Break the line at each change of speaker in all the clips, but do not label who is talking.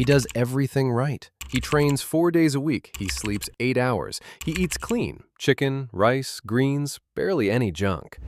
He does everything right. He trains 4 days a week, he sleeps 8 hours, he eats clean, chicken, rice, greens, barely any junk.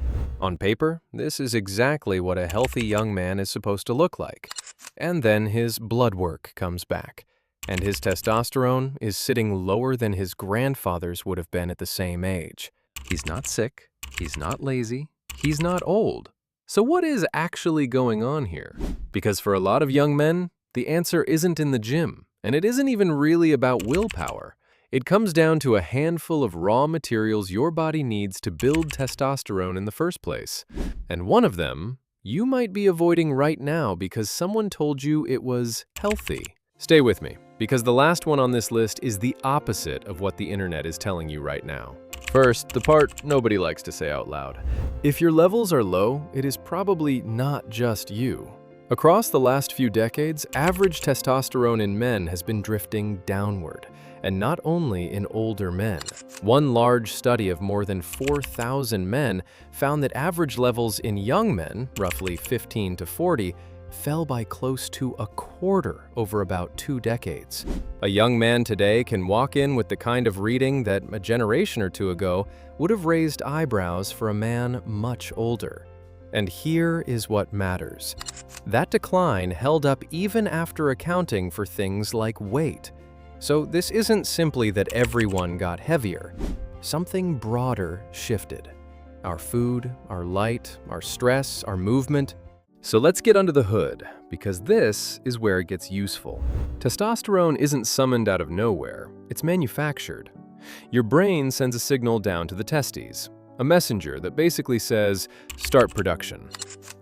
On paper, this is exactly what a healthy young man is supposed to look like. And then his blood work comes back, and his testosterone is sitting lower than his grandfather's would have been at the same age. He's not sick, he's not lazy, he's not old. So what is actually going on here? Because for a lot of young men, the answer isn't in the gym, and it isn't even really about willpower. It comes down to a handful of raw materials your body needs to build testosterone in the first place. And one of them, you might be avoiding right now because someone told you it was healthy. Stay with me, because the last one on this list is the opposite of what the internet is telling you right now. First, the part nobody likes to say out loud. If your levels are low, it is probably not just you. Across the last few decades, average testosterone in men has been drifting downward, and not only in older men. One large study of more than 4,000 men found that average levels in young men, roughly 15 to 40, fell by close to a quarter over about 2 decades. A young man today can walk in with the kind of reading that a generation or two ago would have raised eyebrows for a man much older. And here is what matters. That decline held up even after accounting for things like weight. So this isn't simply that everyone got heavier. Something broader shifted. Our food, our light, our stress, our movement. So let's get under the hood, because this is where it gets useful. Testosterone isn't summoned out of nowhere, it's manufactured. Your brain sends a signal down to the testes, a messenger that basically says, start production.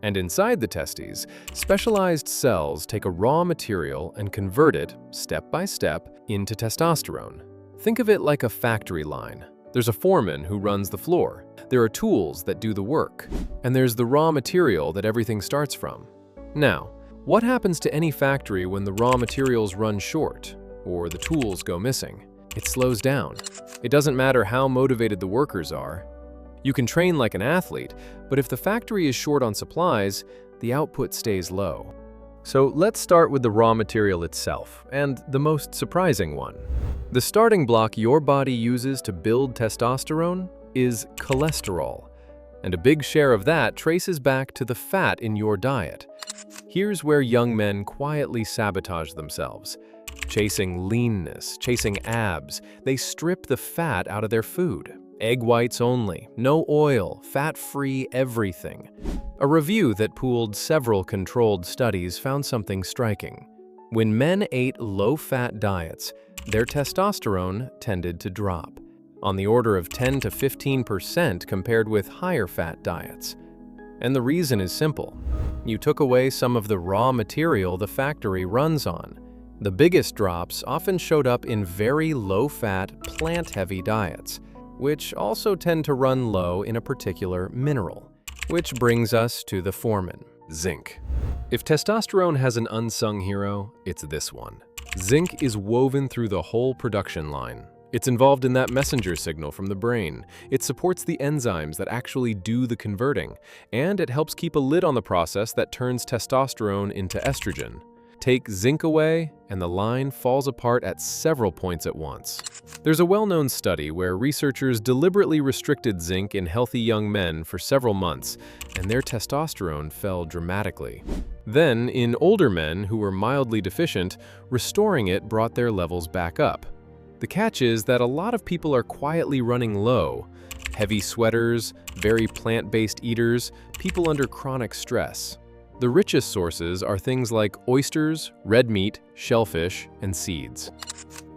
And inside the testes, specialized cells take a raw material and convert it, step by step, into testosterone. Think of it like a factory line. There's a foreman who runs the floor. There are tools that do the work. And there's the raw material that everything starts from. Now, what happens to any factory when the raw materials run short, or the tools go missing? It slows down. It doesn't matter how motivated the workers are. You can train like an athlete, but if the factory is short on supplies, the output stays low. So let's start with the raw material itself, and the most surprising one. The starting block your body uses to build testosterone is cholesterol, and a big share of that traces back to the fat in your diet. Here's where young men quietly sabotage themselves. Chasing leanness, chasing abs, they strip the fat out of their food. Egg whites only, no oil, fat-free everything. A review that pooled several controlled studies found something striking. When men ate low-fat diets, their testosterone tended to drop, on the order of 10 to 15% compared with higher-fat diets. And the reason is simple. You took away some of the raw material the factory runs on. The biggest drops often showed up in very low-fat, plant-heavy diets, which also tend to run low in a particular mineral. Which brings us to the foreman, zinc. If testosterone has an unsung hero, it's this one. Zinc is woven through the whole production line. It's involved in that messenger signal from the brain. It supports the enzymes that actually do the converting, and it helps keep a lid on the process that turns testosterone into estrogen. Take zinc away, and the line falls apart at several points at once. There's a well-known study where researchers deliberately restricted zinc in healthy young men for several months, and their testosterone fell dramatically. Then, in older men who were mildly deficient, restoring it brought their levels back up. The catch is that a lot of people are quietly running low. Heavy sweaters, very plant-based eaters, people under chronic stress. The richest sources are things like oysters, red meat, shellfish, and seeds.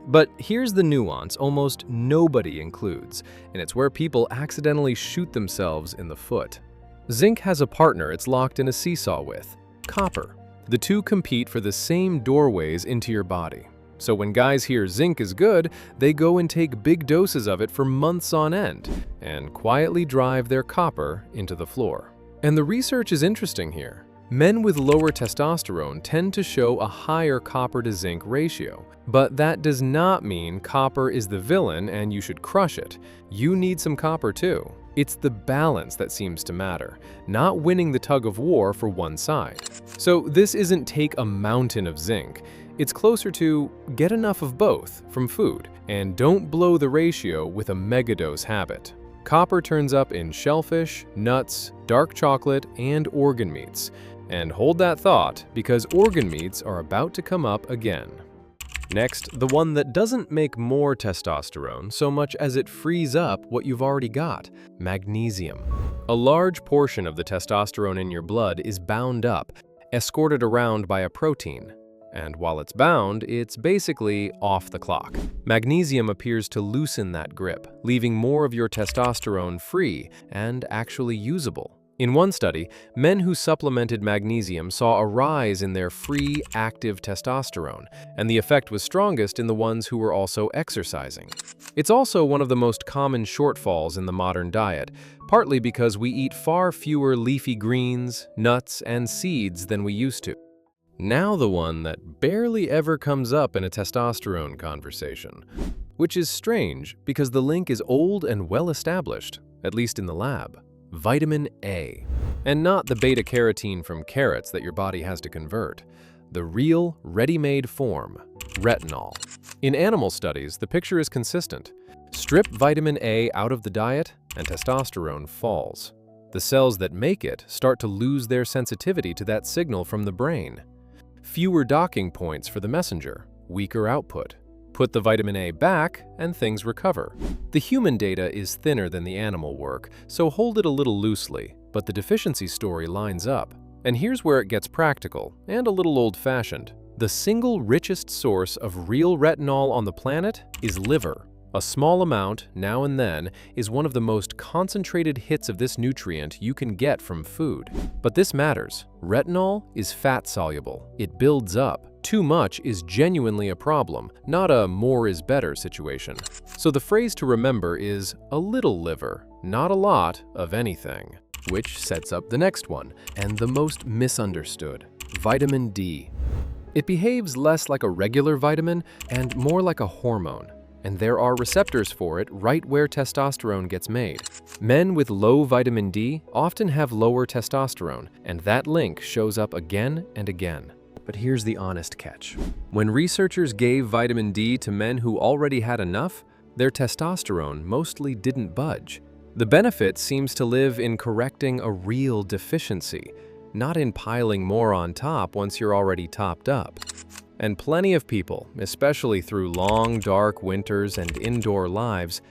But here's the nuance almost nobody includes, and it's where people accidentally shoot themselves in the foot. Zinc has a partner it's locked in a seesaw with, copper. The two compete for the same doorways into your body. So when guys hear zinc is good, they go and take big doses of it for months on end, and quietly drive their copper into the floor. And the research is interesting here. Men with lower testosterone tend to show a higher copper to zinc ratio, but that does not mean copper is the villain and you should crush it. You need some copper too. It's the balance that seems to matter, not winning the tug of war for one side. So this isn't take a mountain of zinc. It's closer to get enough of both from food, and don't blow the ratio with a megadose habit. Copper turns up in shellfish, nuts, dark chocolate, and organ meats. And hold that thought, because organ meats are about to come up again. Next, the one that doesn't make more testosterone so much as it frees up what you've already got: magnesium. A large portion of the testosterone in your blood is bound up, escorted around by a protein. And while it's bound, it's basically off the clock. Magnesium appears to loosen that grip, leaving more of your testosterone free and actually usable. In one study, men who supplemented magnesium saw a rise in their free, active testosterone, and the effect was strongest in the ones who were also exercising. It's also one of the most common shortfalls in the modern diet, partly because we eat far fewer leafy greens, nuts, and seeds than we used to. Now the one that barely ever comes up in a testosterone conversation, which is strange because the link is old and well established, at least in the lab. Vitamin A. And not the beta-carotene from carrots that your body has to convert. The real, ready-made form, retinol. In animal studies, the picture is consistent. Strip vitamin A out of the diet, and testosterone falls. The cells that make it start to lose their sensitivity to that signal from the brain. Fewer docking points for the messenger, weaker output. Put the vitamin A back, and things recover. The human data is thinner than the animal work, so hold it a little loosely, but the deficiency story lines up. And here's where it gets practical, and a little old-fashioned. The single richest source of real retinol on the planet is liver. A small amount, now and then, is one of the most concentrated hits of this nutrient you can get from food. But this matters. Retinol is fat-soluble. It builds up. Too much is genuinely a problem, not a more is better situation. So the phrase to remember is a little liver, not a lot of anything. Which sets up the next one, and the most misunderstood: vitamin D. It behaves less like a regular vitamin and more like a hormone. And there are receptors for it right where testosterone gets made. Men with low vitamin D often have lower testosterone, and that link shows up again and again. But here's the honest catch. When researchers gave vitamin D to men who already had enough, their testosterone mostly didn't budge. The benefit seems to live in correcting a real deficiency, not in piling more on top once you're already topped up. And plenty of people, especially through long, dark winters and indoor lives,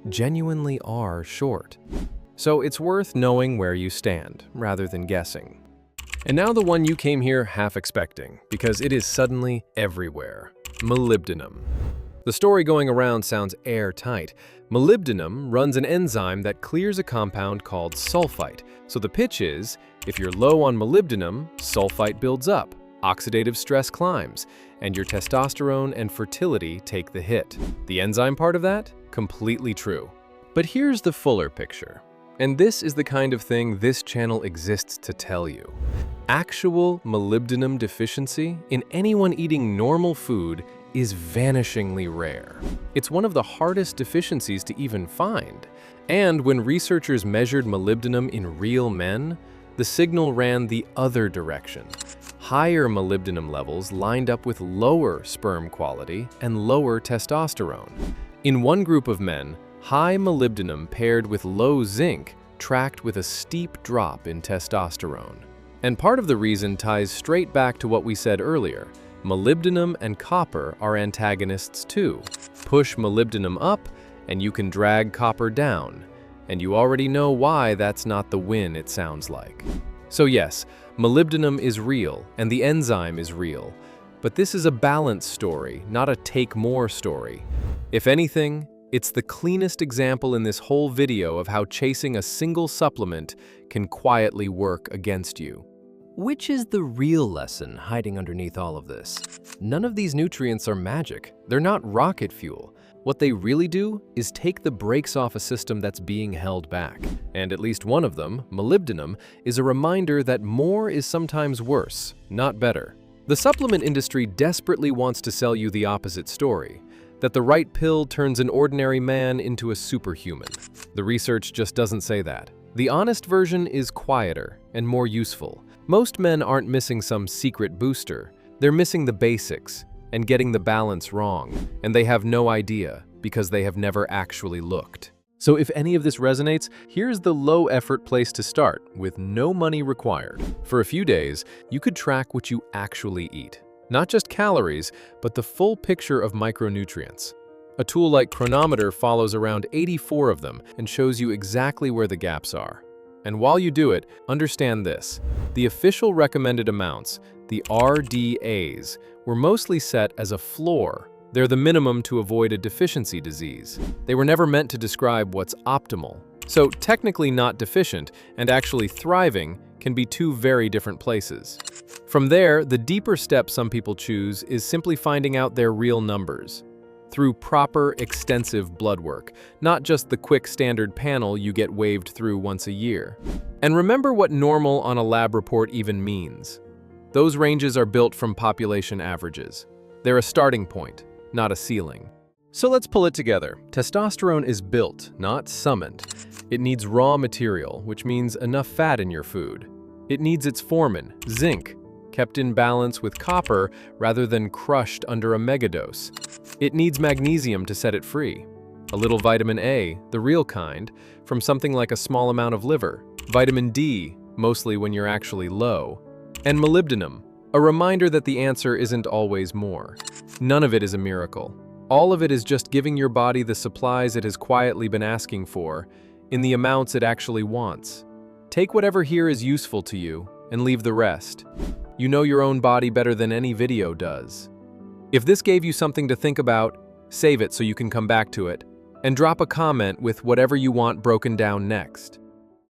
genuinely are short. So it's worth knowing where you stand, rather than guessing. And now the one you came here half expecting, because it is suddenly everywhere: molybdenum. The story going around sounds airtight. Molybdenum runs an enzyme that clears a compound called sulfite. So the pitch is, if you're low on molybdenum, sulfite builds up, oxidative stress climbs, and your testosterone and fertility take the hit. The enzyme part of that? Completely true. But here's the fuller picture. And this is the kind of thing this channel exists to tell you. Actual molybdenum deficiency in anyone eating normal food is vanishingly rare. It's one of the hardest deficiencies to even find. And when researchers measured molybdenum in real men, the signal ran the other direction. Higher molybdenum levels lined up with lower sperm quality and lower testosterone. In one group of men, high molybdenum paired with low zinc tracked with a steep drop in testosterone. And part of the reason ties straight back to what we said earlier. Molybdenum and copper are antagonists too. Push molybdenum up, and you can drag copper down. And you already know why that's not the win it sounds like. So yes, molybdenum is real, and the enzyme is real. But this is a balance story, not a take more story. If anything, it's the cleanest example in this whole video of how chasing a single supplement can quietly work against you. Which is the real lesson hiding underneath all of this? None of these nutrients are magic. They're not rocket fuel. What they really do is take the brakes off a system that's being held back. And at least one of them, molybdenum, is a reminder that more is sometimes worse, not better. The supplement industry desperately wants to sell you the opposite story, that the right pill turns an ordinary man into a superhuman. The research just doesn't say that. The honest version is quieter and more useful. Most men aren't missing some secret booster. They're missing the basics. and getting the balance wrong, and they have no idea because they have never actually looked. So if any of this resonates, here's the low-effort place to start, with no money required. For a few days, you could track what you actually eat. Not just calories, but the full picture of micronutrients. A tool like Chronometer follows around 84 of them and shows you exactly where the gaps are. And while you do it, understand this. The official recommended amounts, the RDAs, were mostly set as a floor. They're the minimum to avoid a deficiency disease. They were never meant to describe what's optimal. So technically not deficient and actually thriving can be two very different places. From there, the deeper step some people choose is simply finding out their real numbers through proper, extensive blood work, not just the quick standard panel you get waved through once a year. And remember what normal on a lab report even means. Those ranges are built from population averages. They're a starting point, not a ceiling. So let's pull it together. Testosterone is built, not summoned. It needs raw material, which means enough fat in your food. It needs its hormone, zinc, kept in balance with copper rather than crushed under a megadose. It needs magnesium to set it free. A little vitamin A, the real kind, from something like a small amount of liver. Vitamin D, mostly when you're actually low. And molybdenum, a reminder that the answer isn't always more. None of it is a miracle. All of it is just giving your body the supplies it has quietly been asking for, in the amounts it actually wants. Take whatever here is useful to you, and leave the rest. You know your own body better than any video does. If this gave you something to think about, save it so you can come back to it, and drop a comment with whatever you want broken down next.